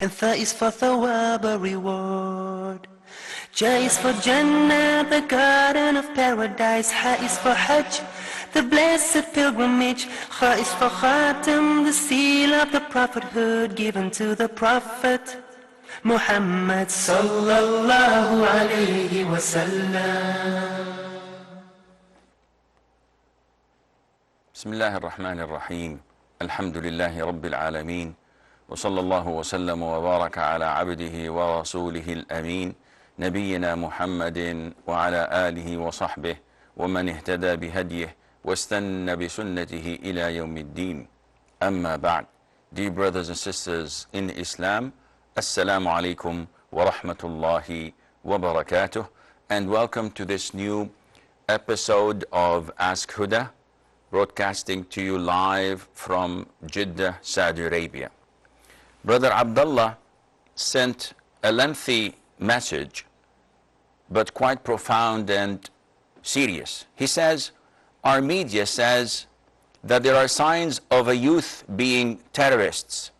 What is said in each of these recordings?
And Tha is for thawab, a reward. Ja is for Jannah, the garden of paradise. Ha is for Hajj, the blessed pilgrimage. Kha is for Khatam, the seal of the prophethood given to the Prophet Muhammad sallallahu alayhi wa sallam. Bismillah ar-Rahman ar-Rahim. Alhamdulillahi Rabbil Alameen. وصلى الله وسلم وبارك على عبده ورسوله الأمين نبينا محمد وعلى آله وصحبه ومن اهتدى بهديه واستنى بسنته إلى يوم الدين. أما بعد. Dear brothers and sisters in Islam, Assalamu alaikum wa rahmatullahi wa barakatuh, and welcome to this new episode of Ask Huda, broadcasting to you live from Jeddah, Saudi Arabia. Brother Abdullah sent a lengthy message, but quite profound and serious. He says, our media says that there are signs of a youth being terrorists.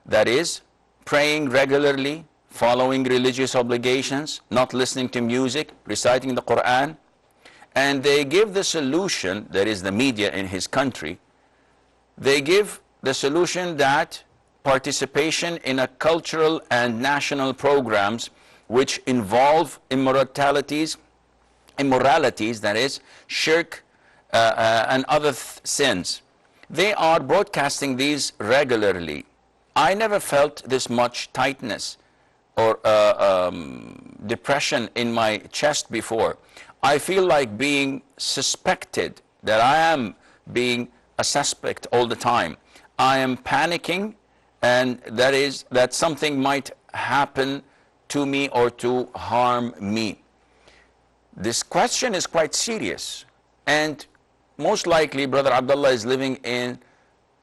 That is, praying regularly, following religious obligations, not listening to music, reciting the Quran. And they give the solution, that is the media in his country, they give the solution that participation in a cultural and national programs which involve immoralities, that is, shirk and other sins. They are broadcasting these regularly. I never felt this much tightness or depression in my chest before. I feel like being suspected, that I am being a suspect all the time. I am panicking, and that something might happen to me or to harm me. This question is quite serious, and most likely Brother Abdullah is living in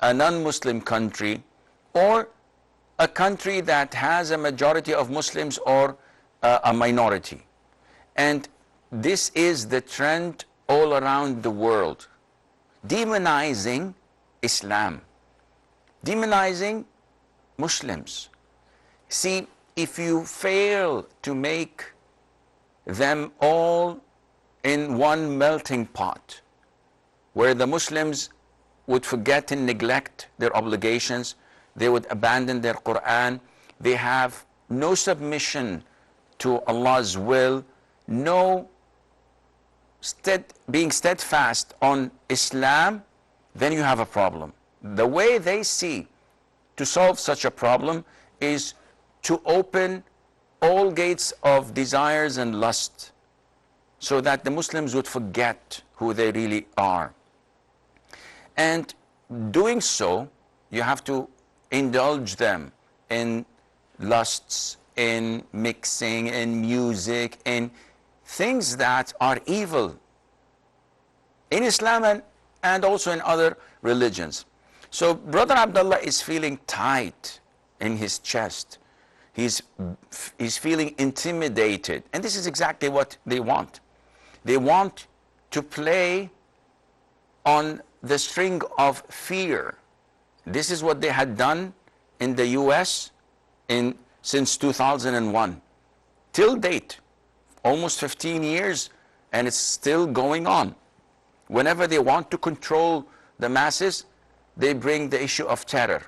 a non-Muslim country or a country that has a majority of Muslims or a minority. And this is the trend all around the world, demonizing Islam, demonizing Muslims. See, if you fail to make them all in one melting pot, where the Muslims would forget and neglect their obligations, they would abandon their Quran, they have no submission to Allah's will, no being steadfast on Islam, then you have a problem. The way they see to solve such a problem is to open all gates of desires and lust, so that the Muslims would forget who they really are. And doing so, you have to indulge them in lusts, in mixing, in music, in things that are evil in Islam and also in other religions. So Brother Abdullah is feeling tight in his chest. He's feeling intimidated. And this is exactly what they want. They want to play on the string of fear. This is what they had done in the US since 2001. Till date, almost 15 years, and it's still going on. Whenever they want to control the masses, they bring the issue of terror.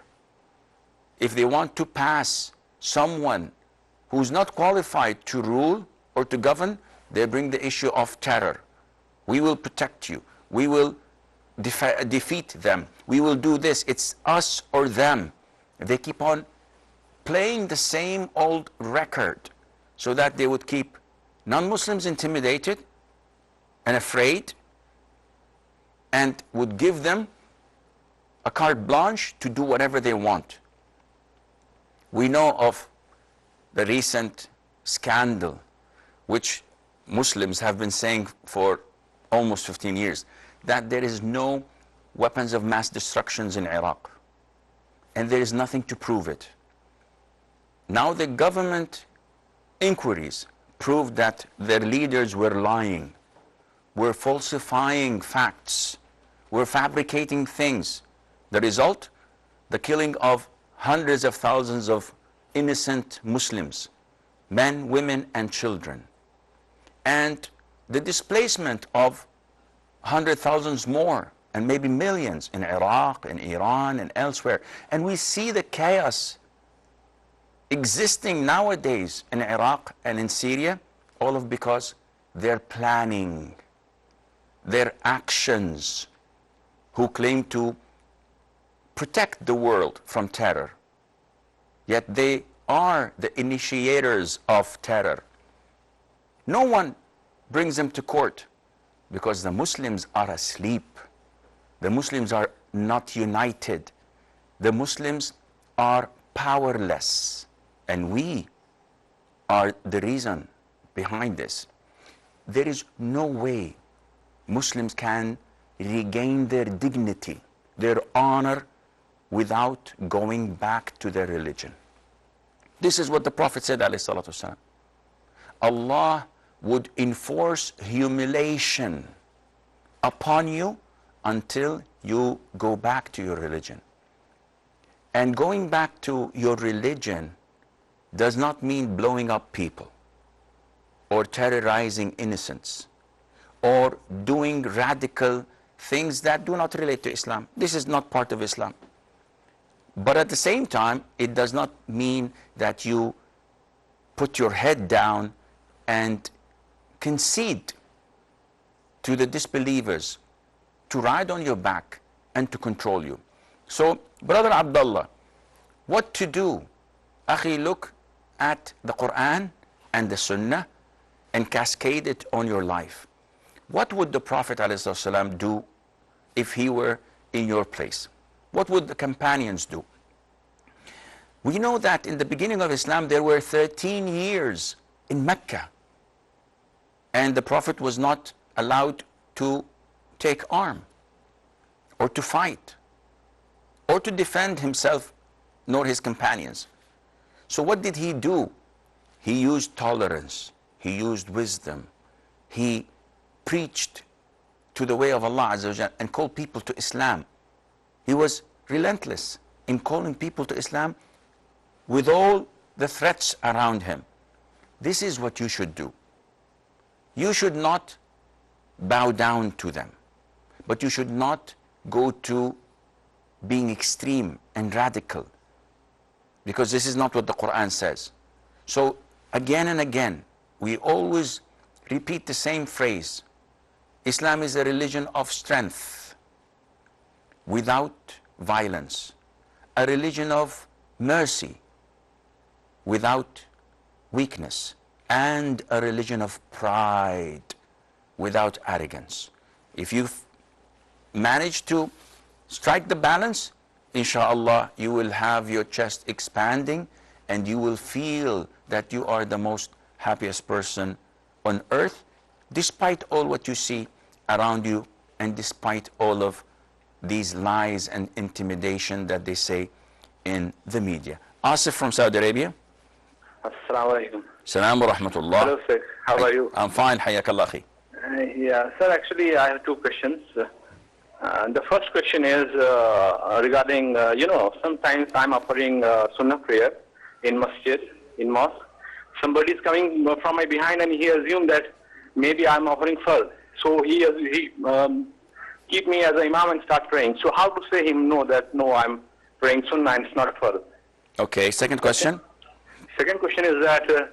If they want to pass someone who's not qualified to rule or to govern, they bring the issue of terror. We will protect you. We will defeat them. We will do this. It's us or them. They keep on playing the same old record so that they would keep non-Muslims intimidated and afraid, and would give them a carte blanche to do whatever they want. We know of the recent scandal, which Muslims have been saying for almost 15 years, that there is no weapons of mass destruction in Iraq, and there is nothing to prove it. Now the government inquiries proved that their leaders were lying, were falsifying facts, were fabricating things. The result, the killing of hundreds of thousands of innocent Muslims, men, women, and children. And the displacement of hundred thousands more, and maybe millions in Iraq, in Iran, and elsewhere. And we see the chaos existing nowadays in Iraq and in Syria, all of because they're planning, their actions, who claim to protect the world from terror, yet they are the initiators of terror. No one brings them to court because the Muslims are asleep. The Muslims are not united. The Muslims are powerless. And we are the reason behind this. There is no way Muslims can regain their dignity, their honor, without going back to their religion. This is what the Prophet said, alayhi salatu wasalam. Allah would enforce humiliation upon you until you go back to your religion. And going back to your religion does not mean blowing up people or terrorizing innocents or doing radical things that do not relate to Islam. This is not part of Islam. But at the same time, it does not mean that you put your head down and concede to the disbelievers to ride on your back and to control you. So, Brother Abdullah, what to do? Akhi, look at the Quran and the Sunnah and cascade it on your life. What would the Prophet ﷺ do if he were in your place? What would the companions do? We know that in the beginning of Islam there were 13 years in Mecca, and the Prophet was not allowed to take arm or to fight or to defend himself nor his companions. So what did he do? He used tolerance, he used wisdom, he preached to the way of Allah Azza wa Jal and called people to Islam. He was relentless in calling people to Islam with all the threats around him. This is what you should do. You should not bow down to them, but you should not go to being extreme and radical, because this is not what the Quran says. So again and again, we always repeat the same phrase. Islam is a religion of strength without violence, a religion of mercy without weakness, and a religion of pride without arrogance. If you manage to strike the balance, inshallah, you will have your chest expanding and you will feel that you are the most happiest person on earth, despite all what you see around you and despite all of these lies and intimidation that they say in the media. Asif from Saudi Arabia. Assalamu alaikum. Salam wa rahmatullah. Hello, sir. How are you? I'm fine. Hayakallah akhi. Yeah, sir, actually, I have two questions. The first question is regarding, sometimes I'm offering Sunnah prayer in masjid, in mosque. Somebody is coming from my behind and he assumed that maybe I'm offering Fard. So he keep me as an imam and start praying. So how to say him no, that no, I'm praying Sunnah and it's not Fard. Okay, second question. Second question is that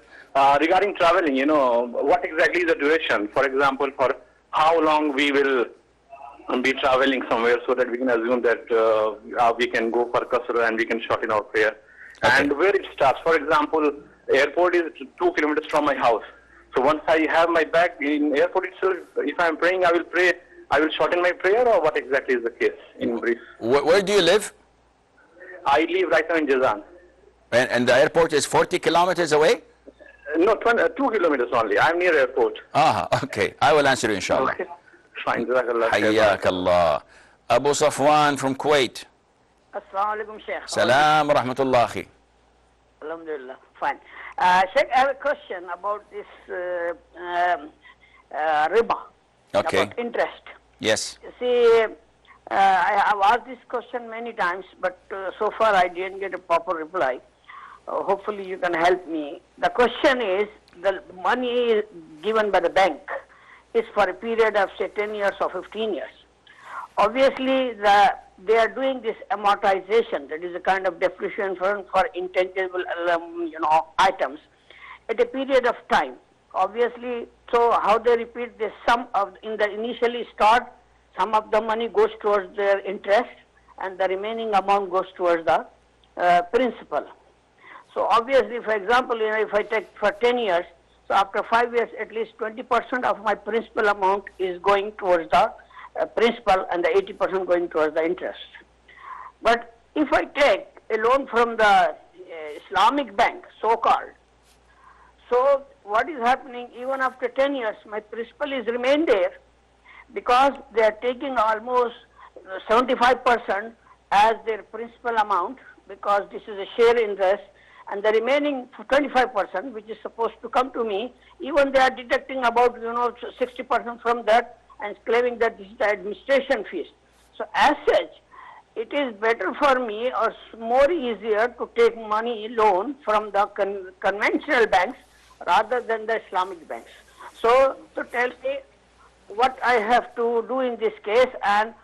regarding traveling, what exactly is the duration? For example, for how long we will be traveling somewhere so that we can assume that we can go for qasr and we can shorten our prayer. Okay. And where it starts. For example, airport is 2 kilometers from my house. So once I have my bag in airport itself, if I am praying, I will pray. I will shorten my prayer, or what exactly is the case in brief? Where do you live? I live right now in Jazan. And the airport is 40 kilometers away? No, 2 kilometers only. I'm near airport. Okay. I will answer you inshallah. Okay. Fine. Jazakallah. Hayyakallah. Abu Safwan from Kuwait. Assalamu alaikum, Sheikh. Salam wa rahmatullah akhi. Alhamdulillah. Fine. Sheikh, I have a question about this riba. Okay. About interest. Yes. You see, I have asked this question many times, but so far I didn't get a proper reply. hopefully you can help me. The question is, the money given by the bank is for a period of say 10 years or 15 years. Obviously, they are doing this amortization, that is a kind of depreciation for intangible items at a period of time. Obviously, so how they repeat this, in the initially start, some of the money goes towards their interest and the remaining amount goes towards the principal. So obviously, for example, if I take for 10 years, so after 5 years, at least 20% of my principal amount is going towards the principal and the 80% going towards the interest. But if I take a loan from the Islamic bank, so-called, so what is happening, even after 10 years, my principal is remain there because they are taking almost 75% as their principal amount, because this is a share interest, and the remaining 25%, which is supposed to come to me, even they are deducting about 60% from that and claiming that this is the administration fees. So as such, it is better for me or more easier to take money loan from the conventional banks rather than the Islamic banks. So to tell me what I have to do in this case, and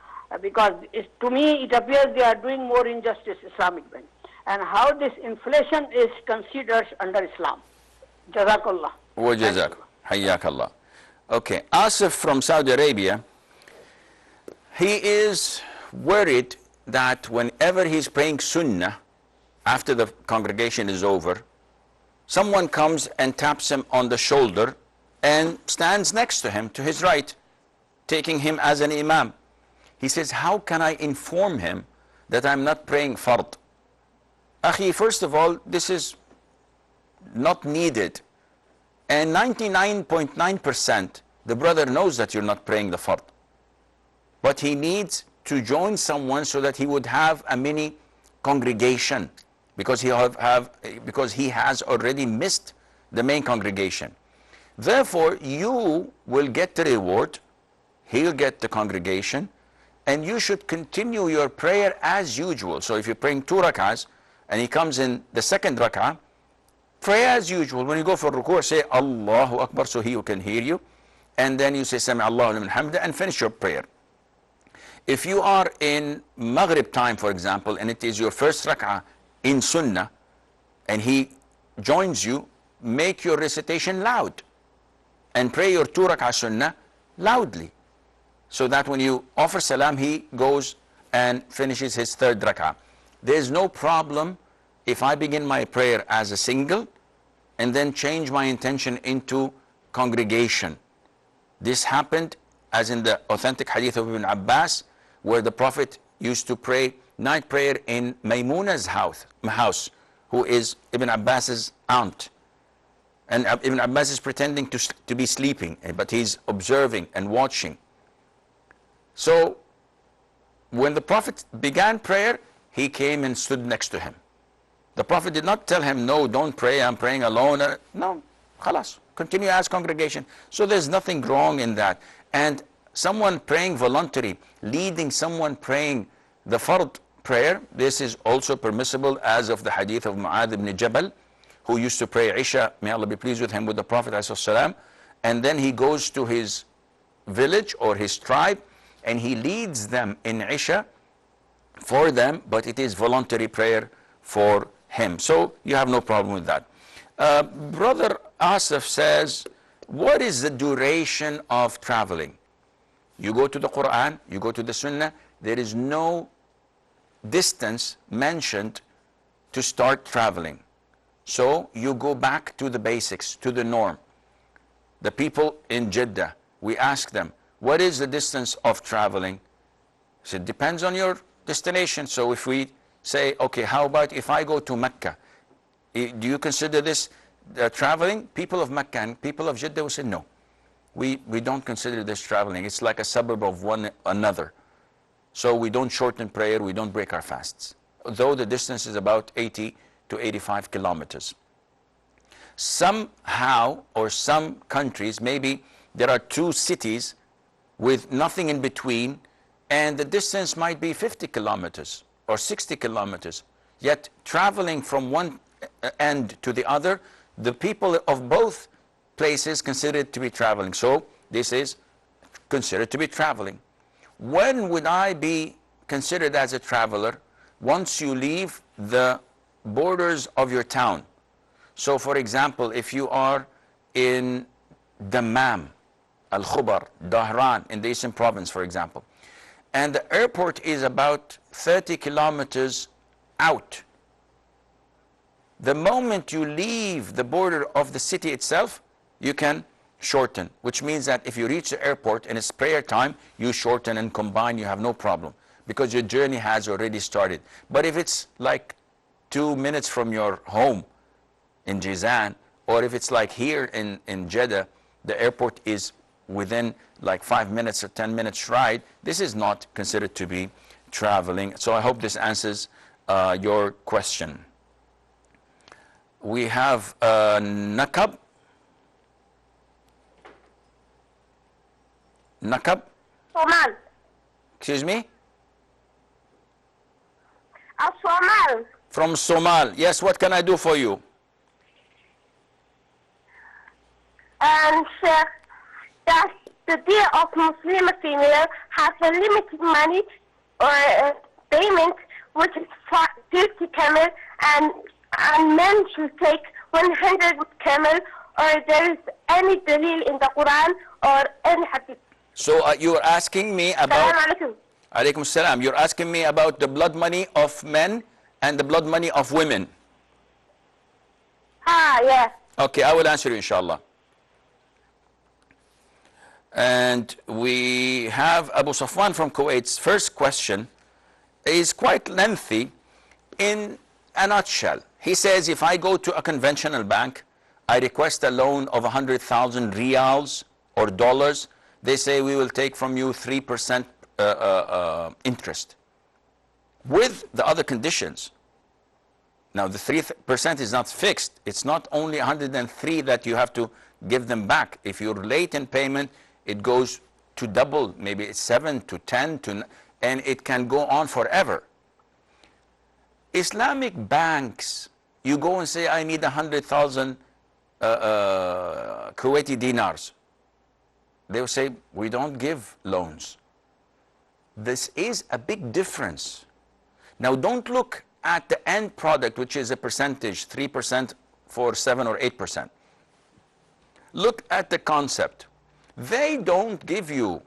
because to me it appears they are doing more injustice Islamic bank, and how this inflation is considered under Islam. Jazakallah. Wa jazak. Hayyakallah. Okay, Asif from Saudi Arabia, he is worried that whenever he's praying sunnah, after the congregation is over, someone comes and taps him on the shoulder and stands next to him to his right, taking him as an imam. He says, how can I inform him that I'm not praying fard? Akhi, first of all, this is not needed. And 99.9% the brother knows that you're not praying the fard. But he needs to join someone so that he would have a mini congregation, because he has already missed the main congregation. Therefore, you will get the reward, he'll get the congregation, and you should continue your prayer as usual. So if you're praying 2 rak'ahs and he comes in the second rak'ah, pray as usual. When you go for ruku', say Allahu Akbar so he can hear you, and then you say Sami Allahu liman hamda and finish your prayer. If you are in Maghrib time, for example, and it is your first rak'ah in sunnah, and he joins you, make your recitation loud and pray your 2 rak'ah sunnah loudly, so that when you offer salam, he goes and finishes his 3rd rak'ah. There is no problem if I begin my prayer as a single and then change my intention into congregation. This happened as in the authentic hadith of Ibn Abbas, where the Prophet used to pray night prayer in Maymuna's house, who is Ibn Abbas's aunt. And Ibn Abbas is pretending to be sleeping, but he's observing and watching. So when the Prophet began prayer, he came and stood next to him. The Prophet did not tell him, no, don't pray, I'm praying alone. No, khalas, continue as congregation. So there's nothing wrong in that. And someone praying voluntary, leading someone praying the fard prayer, this is also permissible, as of the hadith of Mu'adh ibn Jabal, who used to pray Isha, may Allah be pleased with him, with the Prophet ﷺ, and then he goes to his village or his tribe and he leads them in Isha for them, but it is voluntary prayer for him. So you have no problem with that. Brother Asif says, what is the duration of traveling? You go to the Quran, you go to the Sunnah, there is no distance mentioned to start traveling. So you go back to the basics, to the norm. The people in Jeddah, we ask them, what is the distance of traveling? So it depends on your destination. So if we say, okay, how about if I go to Mecca? Do you consider this traveling? People of Mecca and people of Jeddah will say, no. We don't consider this traveling. It's like a suburb of one another. So we don't shorten prayer, we don't break our fasts, though the distance is about 80 to 85 kilometers. Somehow, or some countries, maybe there are 2 cities with nothing in between, and the distance might be 50 kilometers or 60 kilometers. Yet traveling from one end to the other, the people of both places consider it to be traveling. So this is considered to be traveling. When would I be considered as a traveler? Once you leave the borders of your town. So for example, if you are in Dammam, Al-Khubar, Dahran, in the Eastern Province, for example, and the airport is about 30 kilometers out, the moment you leave the border of the city itself, you can shorten, which means that if you reach the airport and it's prayer time, you shorten and combine, you have no problem, because your journey has already started. But if it's like 2 minutes from your home in Jizan, or if it's like here in Jeddah, the airport is within like 5 minutes or 10 minutes ride, this is not considered to be traveling. So I hope this answers your question. We have Nakab. Nakab? Somal. Excuse me? Somal. From Somal. Yes, what can I do for you? Sir, does the day of Muslim female has a limited money or payment, which is 50 camel, and men should take 100 camel, or there is any dalil in the Quran or any hadith? So you are asking me about... Assalamu alaikum. Alaikum salam. You're asking me about the blood money of men and the blood money of women. Yes. Okay, I will answer you, inshallah. And we have Abu Safwan from Kuwait's first question is quite lengthy. In a nutshell, he says, if I go to a conventional bank, I request a loan of 100,000 riyals or dollars, they say we will take from you 3% interest with the other conditions. Now the 3% is not fixed. It's not only 103 that you have to give them back. If you're late in payment, it goes to double, maybe it's 7 to 10 to, and it can go on forever. Islamic banks, you go and say, I need 100,000 Kuwaiti dinars. They will say, we don't give loans. This is a big difference. Now don't look at the end product, which is a percentage, 3% for 7 or 8%. Look at the concept. They don't give you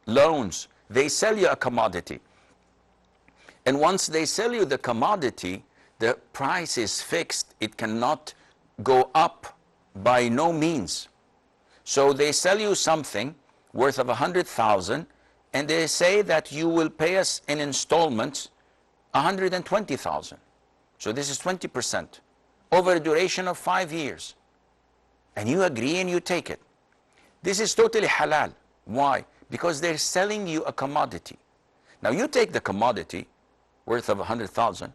loans. They sell you a commodity. And once they sell you the commodity, the price is fixed. It cannot go up by no means. So they sell you something worth of 100,000, and they say that you will pay us in installments 120,000. So this is 20% over a duration of 5 years. And you agree and you take it. This is totally halal. Why? Because they're selling you a commodity. Now you take the commodity worth of 100,000,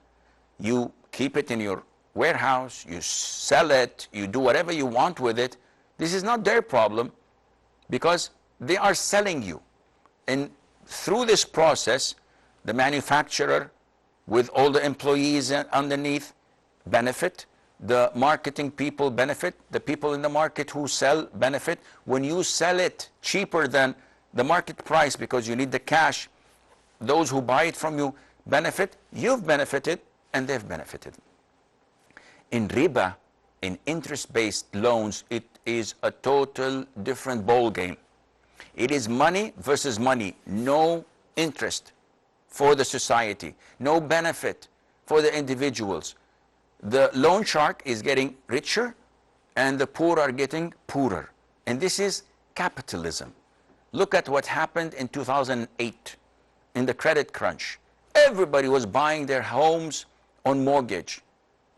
you keep it in your warehouse, you sell it, you do whatever you want with it. This is not their problem, because they are selling you. And through this process, the manufacturer with all the employees underneath benefit, the marketing people benefit, the people in the market who sell benefit. When you sell it cheaper than the market price because you need the cash, those who buy it from you benefit, you've benefited, and they've benefited. In riba, in interest-based loans, it is a total different ball game. It is money versus money, no interest for the society, no benefit for the individuals. The loan shark is getting richer and the poor are getting poorer. And this is capitalism. Look at what happened in 2008 in the credit crunch. Everybody was buying their homes on mortgage.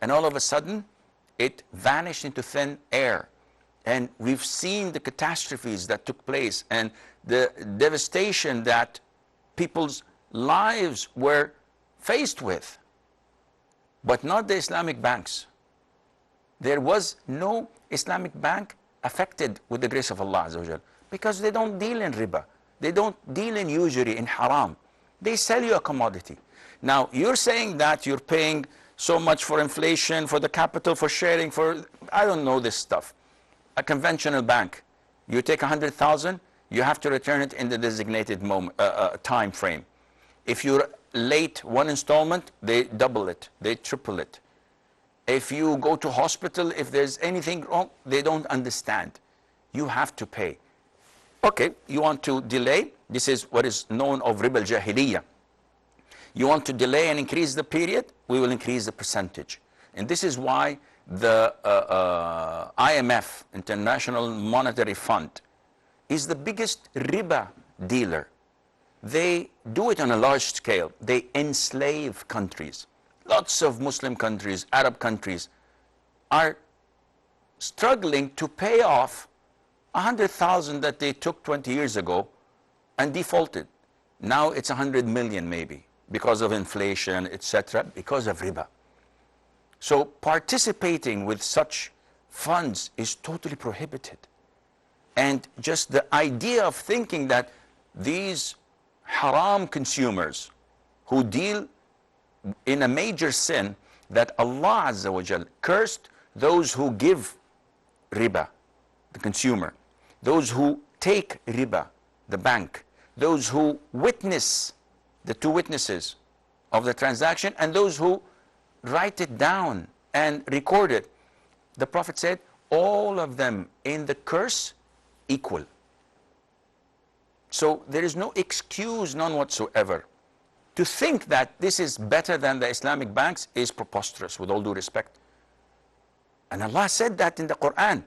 And all of a sudden, it vanished into thin air. And we've seen the catastrophes that took place and the devastation that people's lives were faced with. But not the Islamic banks. There was no Islamic bank affected with the grace of Allah Azza wa Jal, because they don't deal in riba. They don't deal in usury, in haram. They sell you a commodity. Now, you're saying that you're paying so much for inflation, for the capital, for sharing, for, I don't know this stuff. A conventional bank, you take 100,000, you have to return it in the designated moment, time frame. If you're late one installment, they double it, they triple it. If you go to hospital, if there's anything wrong, they don't understand. You have to pay. Okay, you want to delay, this is what is known of riba al-jahiliyyah. You want to delay and increase the period, we will increase the percentage. And this is why the IMF, International Monetary Fund, is the biggest riba dealer. They do it on a large scale. They enslave countries. Lots of Muslim countries, Arab countries are struggling to pay off 100,000 that they took 20 years ago and defaulted. Now it's 100 million maybe because of inflation, etc., because of riba. So participating with such funds is totally prohibited. And just the idea of thinking that these haram consumers who deal in a major sin, that Allah Azza wa Jal cursed those who give riba, the consumer, those who take riba, the bank, those who witness, the two witnesses of the transaction, and those who write it down and record it. The Prophet said, all of them in the curse equal. So there is no excuse, none whatsoever. To think that this is better than the Islamic banks is preposterous, with all due respect. And Allah said that in the Quran,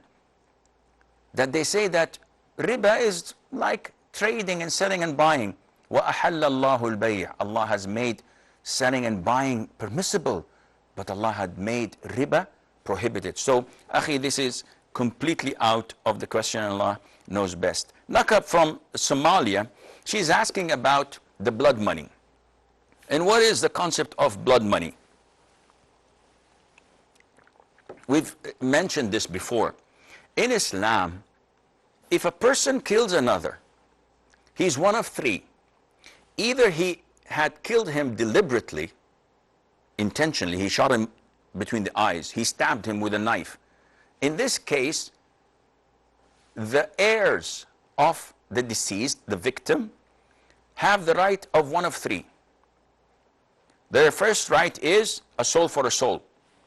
that they say that riba is like trading and selling and buying. وَأَحَلَّ اللَّهُ الْبَيْعَ. Allah has made selling and buying permissible, but Allah had made riba prohibited. So, akhi, this is completely out of the question. Allah knows best. Nakab from Somalia, she's asking about the blood money. And what is the concept of blood money? We've mentioned this before. In Islam, if a person kills another, he's one of three. Either he had killed him deliberately, intentionally, he shot him between the eyes, he stabbed him with a knife. In this case, the heirs of the deceased, the victim, have the right of one of three. Their first right is a soul for a soul,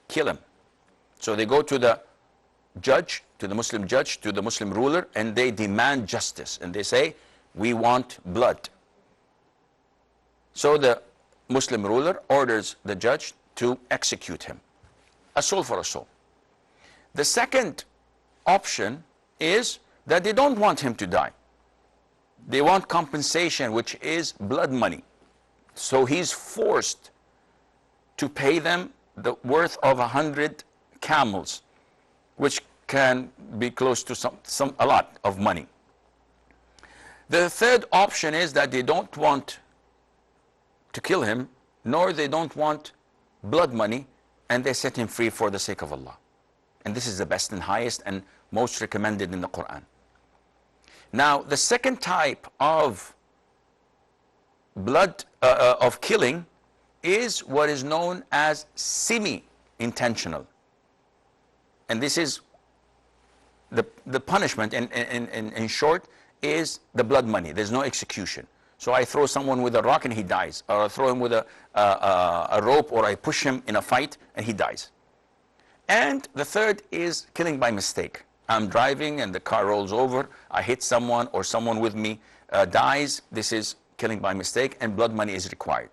kill him. So they go to the judge, to the Muslim judge, to the Muslim ruler, and they demand justice. And they say, we want blood. So the Muslim ruler orders the judge to execute him. A soul for a soul. The second option is that they don't want him to die. They want compensation, which is blood money. So he's forced to pay them the worth of 100 camels, which can be close to a lot of money. The third option is that they don't want to kill him, nor they don't want blood money, and they set him free for the sake of Allah. And this is the best and highest and most recommended in the Quran. Now, the second type of blood of killing is what is known as semi-intentional. And this is the punishment in short is the blood money. There's no execution. So I throw someone with a rock and he dies, or I throw him with a rope, or I push him in a fight and he dies. And the third is killing by mistake. I'm driving and the car rolls over, I hit someone, or someone with me dies. This is killing by mistake, and blood money is required.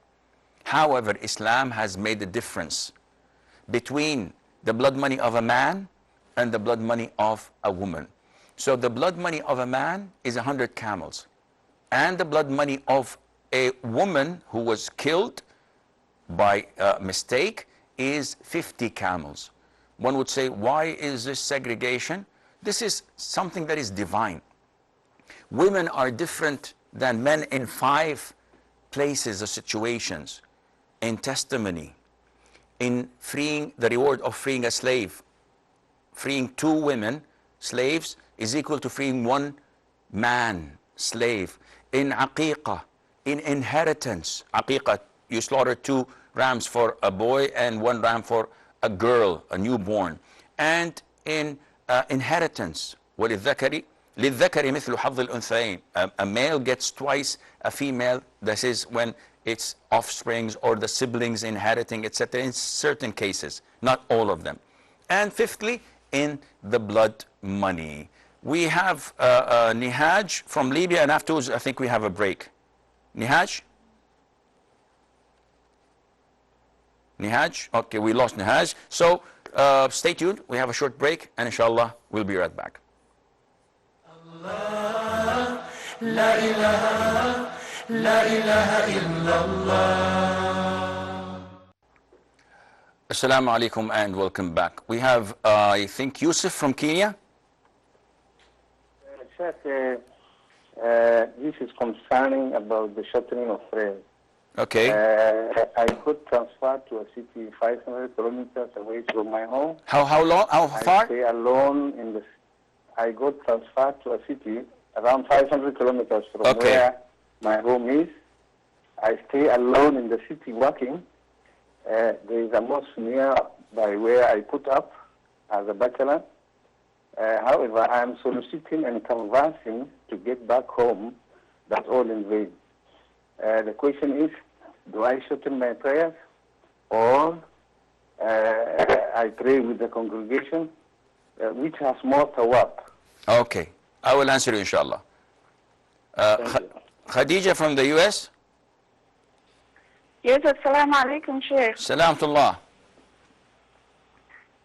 However, Islam has made a difference between the blood money of a man and the blood money of a woman. So the blood money of a man is 100 camels, and the blood money of a woman who was killed by mistake is 50 camels. One would say, why is this segregation? This is something that is divine. Women are different than men in 5 places or situations: in testimony, in freeing, the reward of freeing a slave. Freeing 2 women, slaves, is equal to freeing 1 man, slave. In aqiqah, in inheritance, aqiqah, you slaughter 2 rams for a boy and 1 ram for a girl, a newborn. And in inheritance, وَلِلذَّكَرِ مِثْلُ حَظِّ الْأُنْثَيَيْنِ, a male gets twice a female. This is when it's offsprings or the siblings inheriting, etc. in certain cases, not all of them. And fifthly, in the blood money. We have Nihaj from Libya, and afterwards I think we have a break. Nihaj? Nihaj? Okay, we lost Nihaj. So stay tuned. We have a short break, and inshallah, we'll be right back. Allah, la ilaha, la ilaha illallah. Assalamu alaikum and welcome back. We have, I think, Yusuf from Kenya. This is concerning about the shortening of prayer. Okay. I got transferred to a city 500 kilometers away from my home. How long? How far? I stay alone in the. I got transferred to a city around 500 kilometers from where my home is. I stay alone in the city working. There is a mosque near by where I put up as a bachelor. However, I am soliciting and conversing to get back home. That's all in vain. The question is, do I shorten my prayers or I pray with the congregation? Which has more tawab? Okay. I will answer you, inshallah. Khadija from the US. Yes, assalamu alaikum, Sheikh. Salamullah.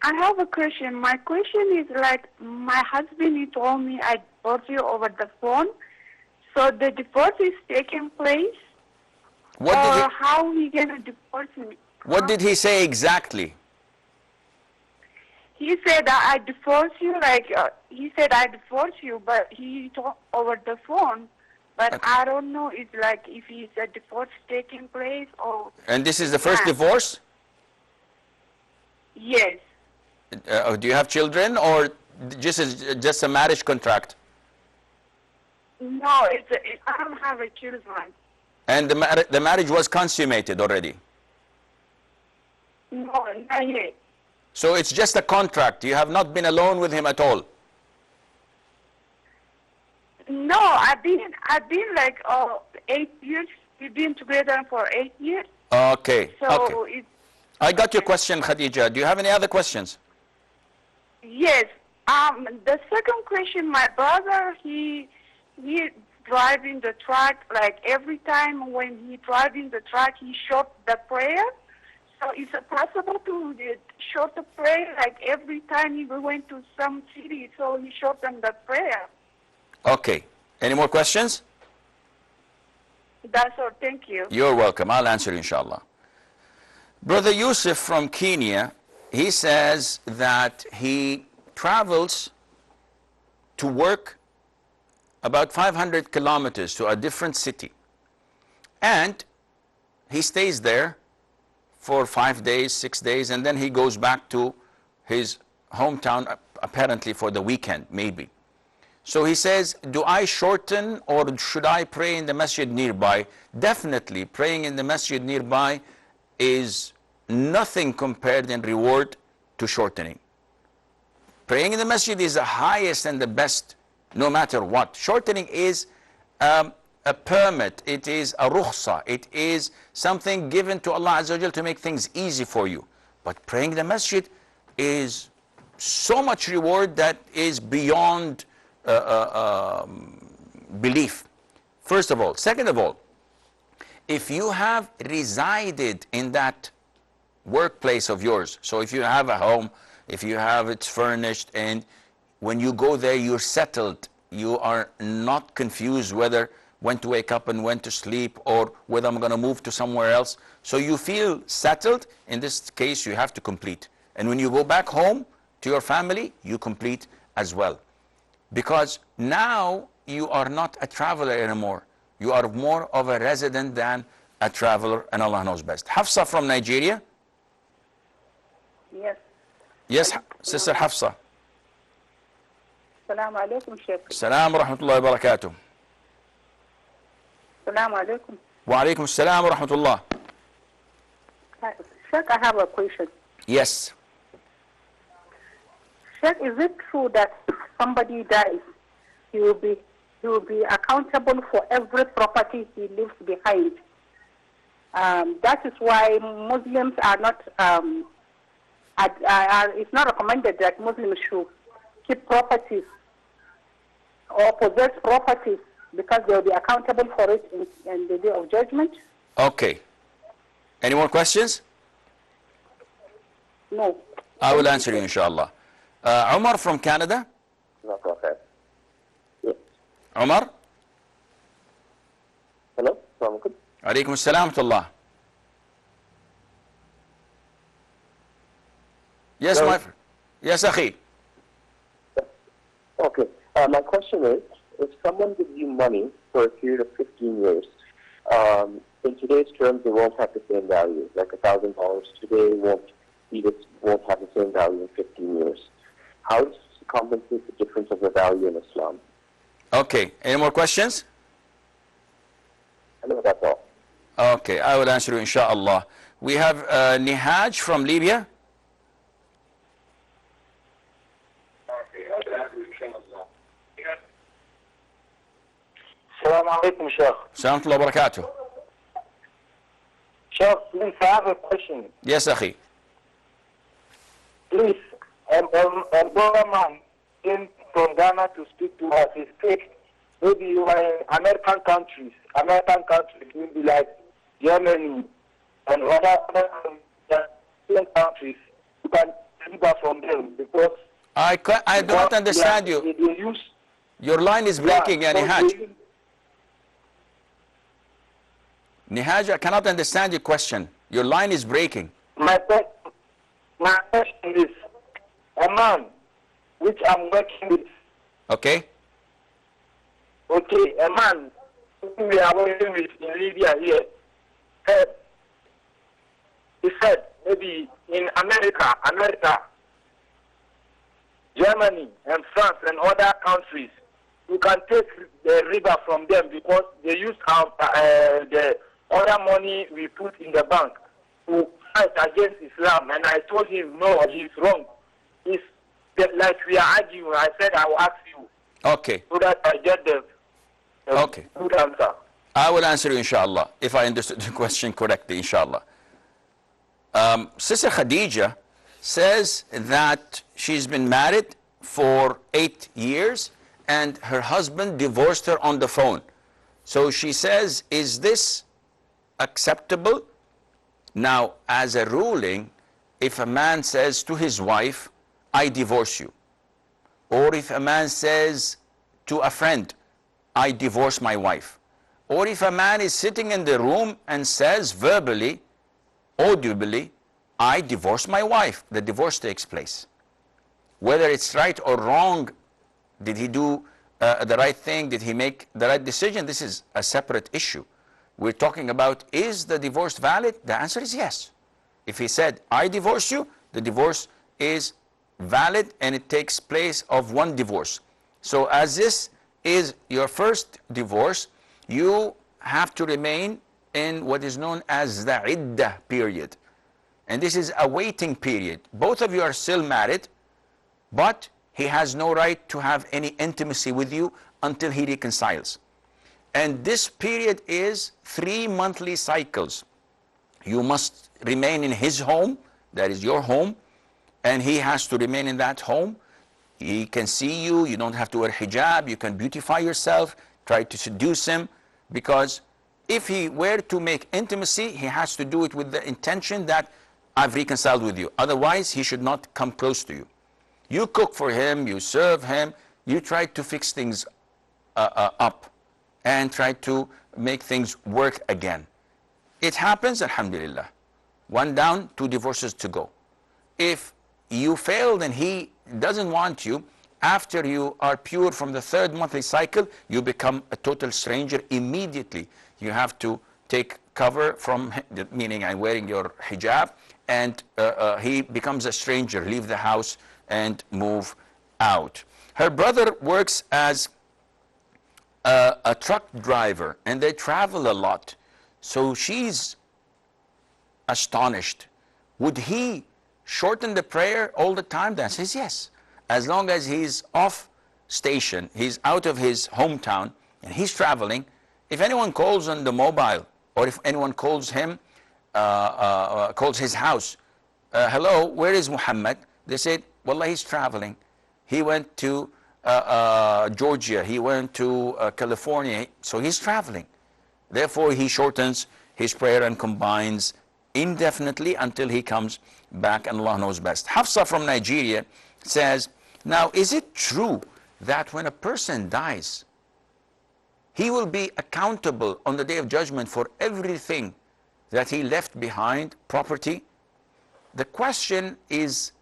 I have a question. My question is like, my husband, he told me I divorce you over the phone. So the divorce is taking place? Or how he gonna divorce me? What did he say exactly? He said I divorce you, like, he said I divorce you, but he talked over the phone. But I don't know, it's like if it's a divorce taking place or... And this is the first divorce? Yes. Do you have children or just a marriage contract? No, I don't have a children. And the marriage was consummated already? No, not yet. So it's just a contract. You have not been alone with him at all? No, I've been like 8 years. We've been together for 8 years. Okay. So okay. I got your question, Khadija. Do you have any other questions? Yes. The second question, my brother, he driving the truck, like every time when he driving the truck, he short the prayer. So is it possible to short the prayer, like every time he went to some city, so he shortened the prayer? Okay. Any more questions? That's all. Thank you. You're welcome. I'll answer, inshallah. Brother Yusuf from Kenya, he says that he travels to work about 500 kilometers to a different city. And he stays there for 5 days, 6 days, and then he goes back to his hometown, apparently for the weekend, maybe. So he says, do I shorten or should I pray in the masjid nearby? Definitely, praying in the masjid nearby is nothing compared in reward to shortening. Praying in the masjid is the highest and the best, no matter what. Shortening is a permit, it is a rukhsa, it is something given to Allah Azza wa Jal to make things easy for you. But praying in the masjid is so much reward that is beyond belief, first of all. Second of all, if you have resided in that workplace of yours, so if you have a home, if you have it furnished, and when you go there you're settled, you are not confused whether when to wake up and when to sleep or whether I'm going to move to somewhere else, so you feel settled, in this case you have to complete. And when you go back home to your family, you complete as well. Because now you are not a traveler anymore. You are more of a resident than a traveler, and Allah knows best. Hafsa from Nigeria? Yes. Yes, Sister Hafsa. Assalamu alaikum, Sheikh. Assalamu rahmatullahi wa barakatuh. Assalamu alaikum. Wa alaikum assalam wa rahmatullah. Sheikh, I have a question. Yes. Sheikh, is it true that if somebody dies, he will be accountable for every property he leaves behind? That is why Muslims are not. It's not recommended that Muslims should keep properties or possess properties because they will be accountable for it in the day of judgment. Okay. Any more questions? No. I will answer you, inshallah. Umar from Canada. Yes. Umar. Hello. Assalamualaikum. Alaikum assalam wa rahmatullah. Yes, Hello. my friend. Yes, akhi. Okay. My question is, if someone gives you money for a period of 15 years, in today's terms, it won't have the same value. Like $1,000 today won't have the same value in 15 years. How does it compensate the difference of the value in Islam? Okay. Any more questions? I know that's all. Okay, I will answer you, inshallah. We have Nihaj from Libya. Assalamu alaikum, Sheikh. Assalamu alaikum wa barakatuh. Sheikh, please, I have a question. Yes, akhi. Please, a brother man came from Ghana to speak to us. He speaks, maybe you are in American countries, maybe like Germany and other countries. You can deliver from them because I do not understand you. They use, Your line is breaking, ya Nihaj. Nihaj, I cannot understand your question. Your line is breaking. My question is, a man which I'm working with. Okay. Okay, a man who we are working with in Libya here, he said maybe in America, Germany and France and other countries, you can take the river from them because they use the other money we put in the bank to fight against Islam. And I told him, no, he's wrong. It's like we are arguing. I said I will ask you. Okay. So that I get the Okay. good answer. I will answer you, inshallah, if I understood the question correctly, inshallah. Sister Khadija says that she's been married for 8 years and her husband divorced her on the phone. So she says, is this acceptable? Now, as a ruling, if a man says to his wife, I divorce you, or if a man says to a friend, I divorce my wife, or if a man is sitting in the room and says verbally, audibly, I divorce my wife, the divorce takes place. Whether it's right or wrong, did he do the right thing, did he make the right decision, this is a separate issue. We're talking about, is the divorce valid? The answer is yes. If he said, I divorce you, the divorce is valid and it takes place of one divorce. So as this is your first divorce, you have to remain in what is known as the iddah period. And this is a waiting period. Both of you are still married, but he has no right to have any intimacy with you until he reconciles. And this period is 3 monthly cycles. You must remain in his home, that is your home, and he has to remain in that home. He can see you, you don't have to wear hijab, you can beautify yourself, try to seduce him, because if he were to make intimacy, he has to do it with the intention that I've reconciled with you. Otherwise, he should not come close to you. You cook for him, you serve him, you try to fix things up and try to make things work again. It happens, alhamdulillah. 1 down, 2 divorces to go. If you failed and he doesn't want you, after you are pure from the 3rd monthly cycle, you become a total stranger immediately. You have to take cover from him, meaning I'm wearing your hijab, and he becomes a stranger, leave the house and move out. Her brother works as a truck driver and they travel a lot. So she's astonished. Would he shorten the prayer all the time? The answer is yes. As long as he's off station, he's out of his hometown, and he's traveling. If anyone calls on the mobile, or if anyone calls him, calls his house, hello, where is Muhammad? They said, wallah, he's traveling. He went to Georgia, he went to California, so he's traveling. Therefore, he shortens his prayer and combines indefinitely until he comes back, and Allah knows best. Hafsa from Nigeria says, now, is it true that when a person dies, he will be accountable on the Day of Judgment for everything that he left behind, property? The question is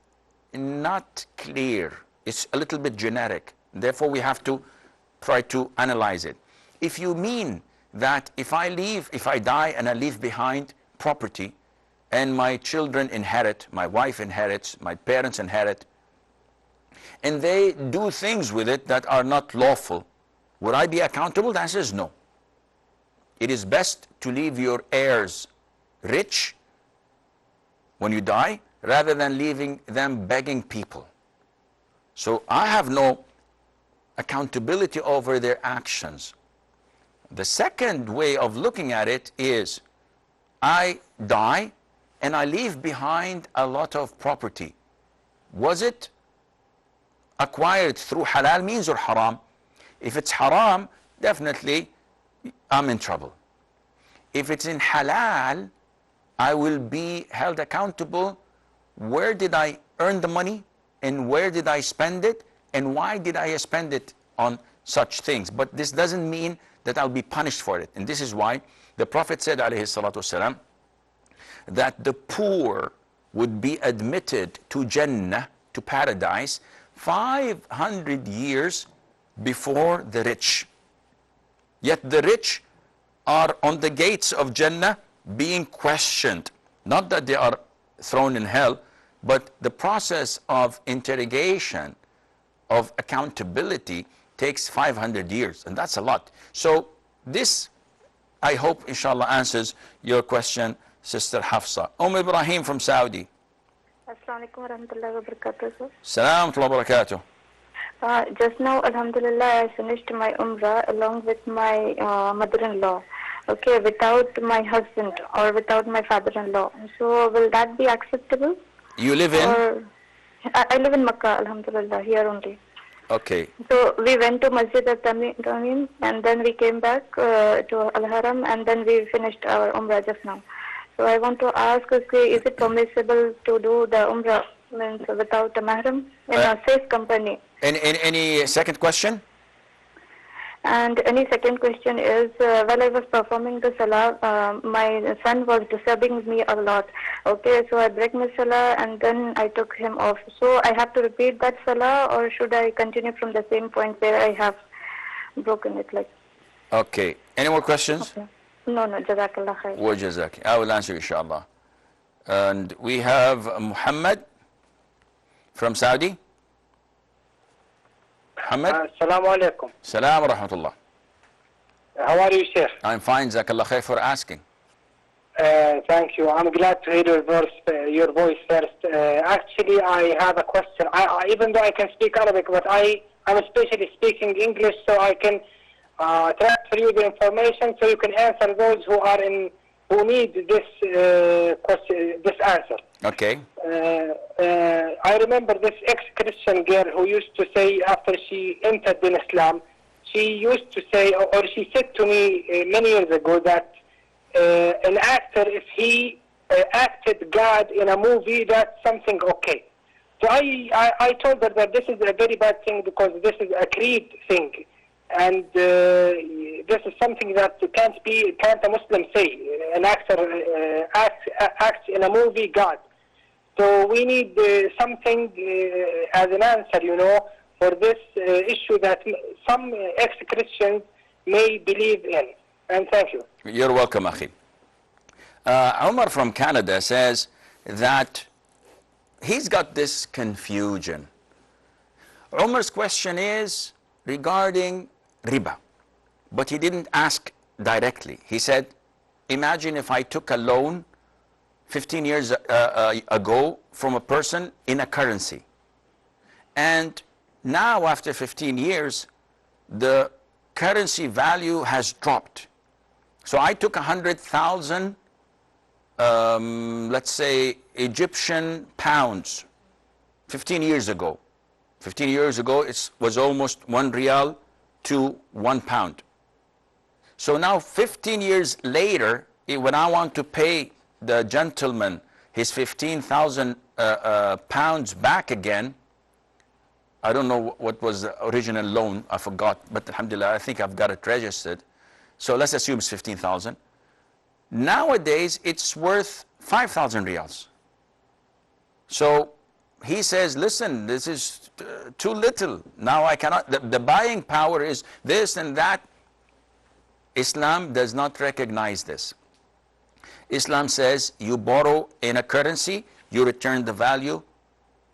not clear. It's a little bit generic. Therefore, we have to try to analyze it. If you mean that if I die and I leave behind property, and my children inherit, my wife inherits, my parents inherit, and they do things with it that are not lawful, would I be accountable? The answer is no. It is best to leave your heirs rich when you die, rather than leaving them begging people. So I have no accountability over their actions. The second way of looking at it is, I die and I leave behind a lot of property. Was it acquired through halal means or haram? If it's haram, definitely I'm in trouble. If it's in halal, I will be held accountable. Where did I earn the money, and where did I spend it, and why did I spend it on such things? But this doesn't mean that I'll be punished for it. And this is why the Prophet said, alayhi salatu wasalam, that the poor would be admitted to Jannah, to paradise, 500 years before the rich. Yet the rich are on the gates of Jannah being questioned. Not that they are thrown in hell, but the process of interrogation, of accountability, takes 500 years, and that's a lot. So this, I hope, inshallah, answers your question, Sister Hafsa. Ibrahim from Saudi. Assalamu alaikum warahmatullahi wabarakatuh. Salam wa barakatuh. Just now, alhamdulillah, I finished my Umrah along with my mother-in-law. Okay, without my husband or without my father-in-law. So will that be acceptable? You live in? Or, I live in Makkah, alhamdulillah, here only. Okay. So we went to Masjid al-Tamim, and then we came back to Al-Haram, and then we finished our Umrah just now. So I want to ask, okay, is it permissible to do the Umrah means without a mahram in a safe company? Any second question? And any second question is, while I was performing the salah, my son was disturbing me a lot. Okay, so I break my salah and then I took him off. So I have to repeat that salah, or should I continue from the same point where I have broken it? Like. Okay. Any more questions? Okay. No, Jazakallah khair. Wa jazak. I will answer, inshallah. And we have Muhammad from Saudi. Muhammad. Assalamu alaikum. Salam wa rahmatullah. How are you, Sheikh? I'm fine, Jazakallah khair, for asking. Thank you. I'm glad to hear your voice first. Actually, I have a question. Even though I can speak Arabic, but I'm especially speaking English, so I can transfer you the information, so you can answer those who need this question, this answer. Okay. I remember this ex-Christian girl who used to say, after she entered in Islam, she used to say, or she said to me many years ago, that an actor, if he acted God in a movie, that's something okay. So I told her that this is a very bad thing, because this is a creed thing, and this is something that can't a Muslim say. An actor acts in a movie God. So we need something as an answer, for this issue that some ex-Christians may believe in. And thank you. You're welcome, Akhi. Umar from Canada says that he's got this confusion. Umar's question is regarding riba, but he didn't ask directly. He said, imagine if I took a loan 15 years ago from a person in a currency. And now after 15 years, the currency value has dropped. So I took 100,000, let's say, Egyptian pounds 15 years ago. 15 years ago, it was almost 1 riyal to 1 pound. So now 15 years later, when I want to pay the gentleman his 15,000 pounds back again, I don't know what was the original loan, I forgot, but alhamdulillah, I think I've got it registered. So let's assume it's 15,000. Nowadays, it's worth 5,000 riyals. So he says, listen, this is too little. Now I cannot, the buying power is this and that. Islam does not recognize this. Islam says you borrow in a currency, you return the value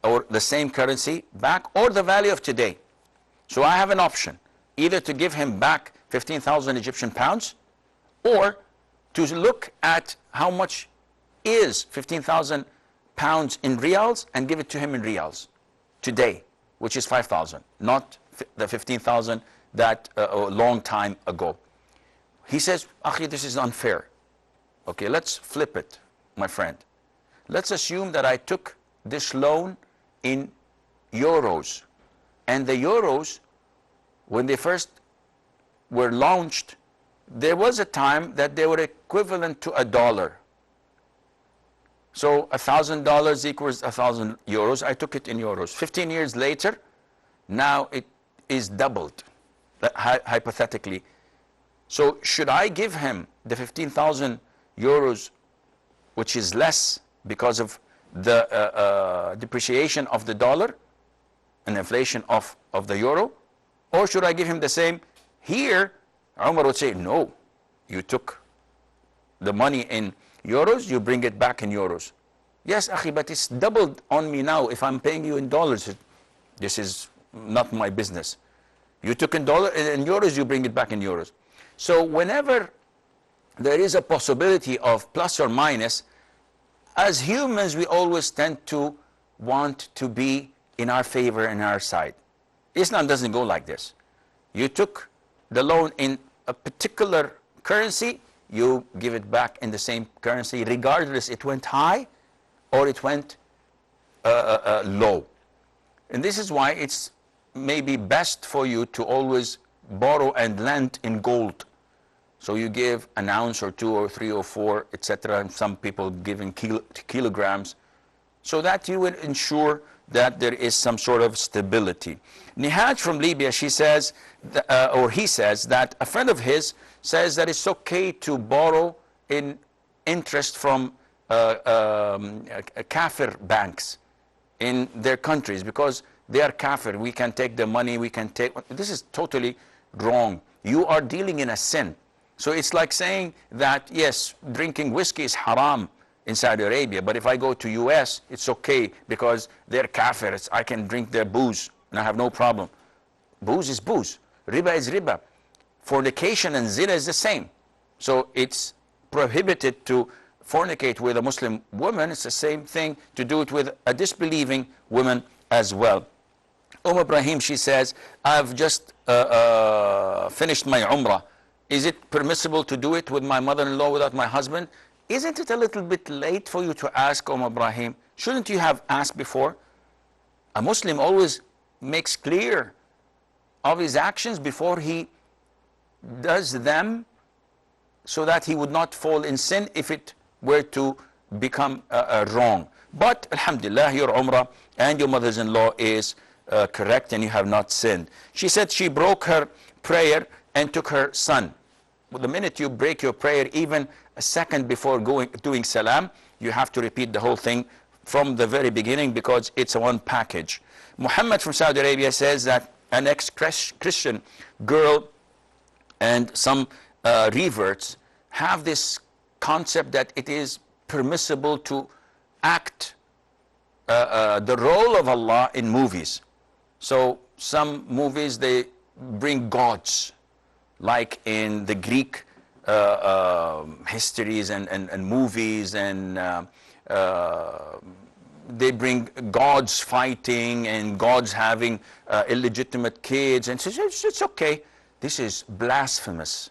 or the same currency back or the value of today. So I have an option, either to give him back 15,000 Egyptian pounds or to look at how much is 15,000 pounds in riyals and give it to him in riyals today, which is 5,000, not the 15,000 that a long time ago. He says, Akhi, this is unfair. Okay, let's flip it, my friend. Let's assume that I took this loan in euros, and the euros, when they first were launched, there was a time that they were equivalent to $1. So $1,000 equals 1,000 euros. I took it in euros. 15 years later, now it is doubled, hypothetically. So should I give him the 15,000 euros, which is less because of the depreciation of the dollar and inflation of the euro, or should I give him the same? Here, Umar would say, no, you took the money in euros, you bring it back in euros. Yes, Akhi, but it's doubled on me now. If I'm paying you in dollars, this is not my business. You took in euros, you bring it back in euros. So whenever there is a possibility of plus or minus, as humans, we always tend to want to be in our favor and our side. Islam doesn't go like this. You took the loan in a particular currency, you give it back in the same currency, regardless it went high or it went low. And this is why it's maybe best for you to always borrow and lend in gold. So you give an ounce or 2 or 3 or 4, etc. And some people give in kilograms, so that you will ensure that there is some sort of stability. Nihaj from Libya, she says, or he says, that a friend of his says that it's okay to borrow in interest from kafir banks in their countries because they are kafir. We can take the money, we can take. This is totally wrong. You are dealing in a sin. So it's like saying that, yes, drinking whiskey is haram in Saudi Arabia, but if I go to US, it's okay because they're kafirs. I can drink their booze and I have no problem. Booze is booze. Riba is riba. Fornication and zina is the same. So it's prohibited to fornicate with a Muslim woman. It's the same thing to do it with a disbelieving woman as well. Ibrahim, she says, I've just finished my Umrah. Is it permissible to do it with my mother-in-law without my husband? Isn't it a little bit late for you to ask, Ibrahim? Shouldn't you have asked before? A Muslim always makes clear of his actions before he does them, so that he would not fall in sin if it were to become wrong. But alhamdulillah, your Umrah and your mother-in-law is correct and you have not sinned. She said she broke her prayer and took her son. Well, the minute you break your prayer, even a second before doing salam, you have to repeat the whole thing from the very beginning because it's a one package. Muhammad from Saudi Arabia says that an ex-Christian girl and some reverts have this concept that it is permissible to act the role of Allah in movies. So some movies, they bring gods, like in the Greek histories and movies and they bring gods fighting and gods having illegitimate kids, and says it's okay. This is blasphemous,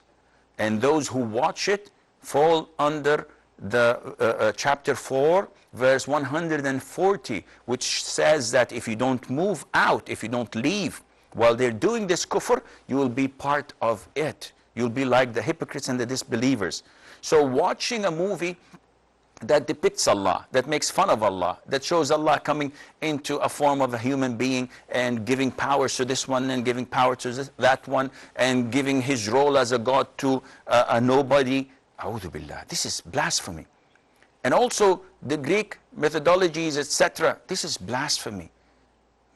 and those who watch it fall under the chapter 4 verse 140, which says that if you don't move out, if you don't leave while they're doing this kufr, you will be part of it. You'll be like the hypocrites and the disbelievers. So watching a movie that depicts Allah, that makes fun of Allah, that shows Allah coming into a form of a human being and giving powers to this one and giving power to that one and giving his role as a god to a nobody, A'udhu Billah, this is blasphemy. And also the Greek methodologies, etc., this is blasphemy.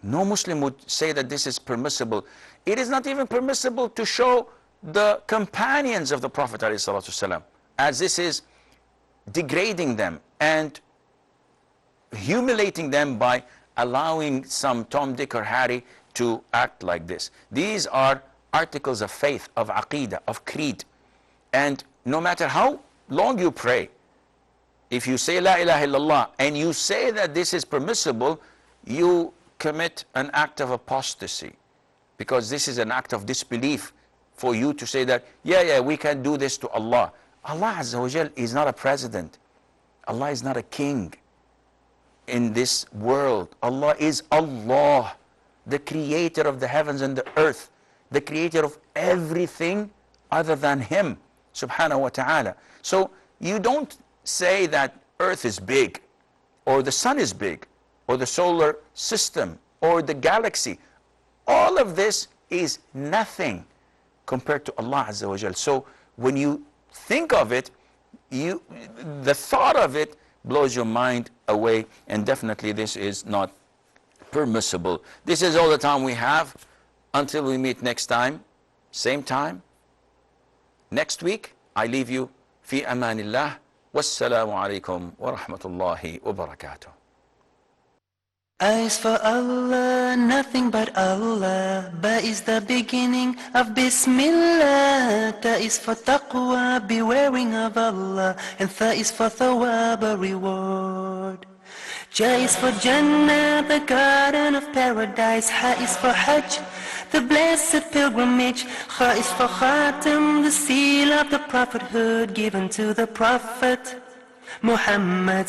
No Muslim would say that this is permissible. It is not even permissible to show the companions of the Prophet ﷺ, as this is degrading them and humiliating them by allowing some Tom, Dick or Harry to act like this. These are articles of faith, of aqeedah, of creed. And no matter how long you pray, if you say La ilaha illallah and you say that this is permissible, you commit an act of apostasy, because this is an act of disbelief for you to say that, yeah, we can do this to Allah. Allah Azza wa Jal is not a president. Allah is not a king in this world. Allah is Allah, the creator of the heavens and the earth, the creator of everything other than Him, subhanahu wa ta'ala. So you don't say that earth is big, or the sun is big, or the solar system, or the galaxy. All of this is nothing compared to Allah Azza wa Jal. So when you think of it, the thought of it blows your mind away, and definitely this is not permissible. This is all the time we have. Until we meet next time, same time, next week, I leave you fi amanillah. Wassalamu alaikum wa rahmatullahi wa barakatuh. Eyes for Allah, nothing but Allah. Ba is the beginning of Bismillah. Ta is for taqwa, bewaring of Allah. And Tha is for thawab, a reward. Ja is for Jannah, the garden of paradise. Ha is for Hajj, the blessed pilgrimage. Kha is for Khatam, the seal of the prophethood given to the Prophet Muhammad.